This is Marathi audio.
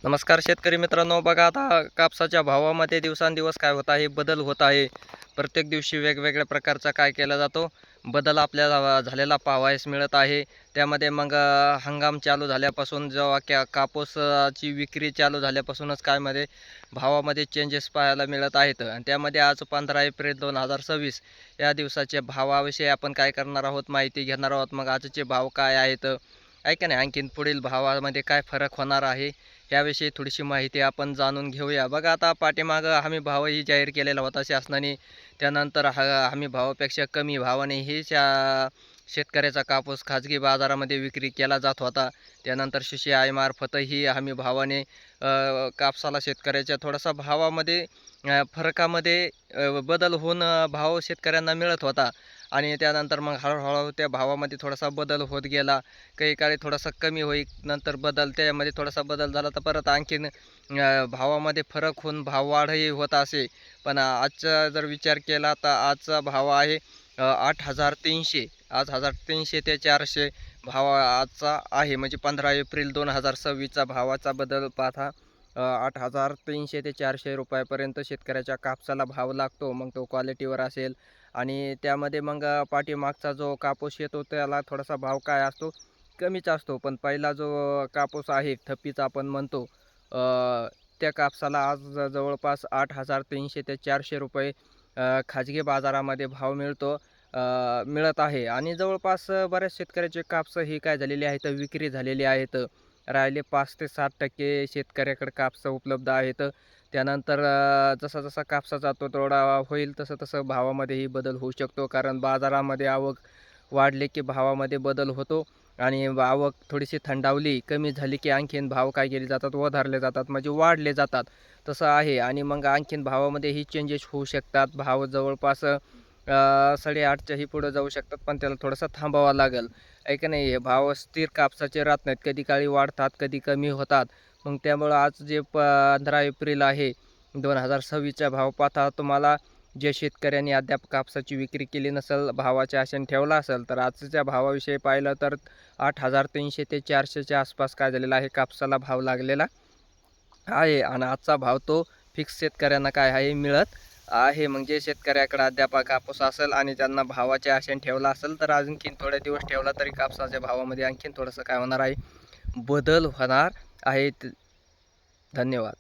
नमस्कार शेतकरी मित्रांनो, बघा आता कापसाच्या भावामध्ये दिवसांदिवस काय होत आहे, बदल होत आहे. प्रत्येक दिवशी वेगवेगळ्या प्रकारचा काय केला जातो, बदल आपल्याला झालेला पाहावयास मिळत आहे. त्यामध्ये मग हंगाम चालू झाल्यापासून जेव्हा कापूसची विक्री चालू झाल्यापासूनच काय मध्ये भावामध्ये चेंजेस पाहायला मिळत आहेत. आणि त्यामध्ये आज 15 एप्रिल 2026 या दिवसाच्या भावाविषयी आपण काय करणार आहोत, माहिती घेणार आहोत. मग आजचे भाव काय आहेत, आहे का नाही, आणखीन पुढील भावामध्ये काय फरक होणार आहे याविषयी थोडीशी माहिती आपण जाणून घेऊया. बघा आता पाठीमागं हमी भावही जाहीर केलेला होता शासनाने. त्यानंतर हमी भावापेक्षा कमी भावाने ही शेतकऱ्याचा कापूस खाजगी बाजारामध्ये विक्री केला जात होता. त्यानंतर CCI मार्फतही हमी भावाने कापसाला शेतकऱ्याच्या थोडासा भावामध्ये फरकामध्ये बदल होऊन भाव शेतकऱ्यांना मिळत होता. आणि त्यानंतर मग हळूहळू त्या भावामध्ये थोडासा बदल होत गेला. काही काळी थोडासा कमी होईल, नंतर बदल त्यामध्ये थोडासा बदल झाला तर परत आणखीन भावामध्ये फरक होऊन भाव वाढही होत असे. पण आजचा जर विचार केला तर आजचा भाव आहे 8,300. आज 1,300 ते 400 भाव आजचा आहे. म्हणजे 15 एप्रिल 2026चा भावाचा बदल पाहता 8,300 ते 400 रुपयापर्यंत शेतकऱ्याच्या कापसाला भाव लागतो. मग तो क्वालिटीवर असेल. आणि त्यामध्ये मग पाठीमागचा जो कापूस येतो त्याला थोडासा भाव काय असतो, कमीच असतो. पण पहिला जो कापूस आहे थप्पीचा आपण म्हणतो, त्या कापसाला आज जवळपास 8,300 ते 400 रुपये खाजगी बाजारामध्ये भाव मिळत आहे. आणि जवळपास बऱ्याच शेतकऱ्याचे कापसं ही काय झालेली आहेत, विक्री झालेली आहेत. राहिले 5 ते 7% शेतकऱ्याकडे कापसं उपलब्ध आहेत. त्यानंतर जसा जसा कापसाचा तुटवडा होईल तसं तसं भावामध्येही बदल होऊ शकतो. कारण बाजारामध्ये आवक वाढली की भावामध्ये बदल होतो. आणि आवक थोडीशी थंडावली, कमी झाली की आणखीन भाव काय केले जातात, वधारले जातात, म्हणजे वाढले जातात. तसं आहे. आणि मग आणखीन भावामध्येही चेंजेस होऊ शकतात. भाव जवळपास 8.5च्याही पुढं जाऊ शकतात. पण त्याला थोडंसं थांबावं लागेल, आहे का नाही. हे भाव स्थिर कापसाचे राहत नाहीत, कधी काळी वाढतात, कधी कमी होतात. मग त्यामुळं आज जे 15 एप्रिल आहे 2026चा भाव पाहता तुम्हाला, जे शेतकऱ्यांनी अद्याप कापसाची विक्री केली नसेल, भावाच्या आशेने ठेवला असेल, तर आजच्या भावाविषयी पाहिलं तर 8,300 ते 400च्या आसपास काय झालेला आहे, कापसाला भाव लागलेला आहे. आणि आजचा भाव तो फिक्स शेतकऱ्यांना काय आहे, मिळत आहे. म्हणजे शेतकऱ्याकडे अद्याप कापूस असेल आणि त्यांना भावाच्या आशेने ठेवला असेल तर आणखीन थोडे दिवस ठेवला तरी कापसाच्या भावामध्ये आणखीन थोडंसं काय होणार आहे, बदल होणार आहेत. धन्यवाद.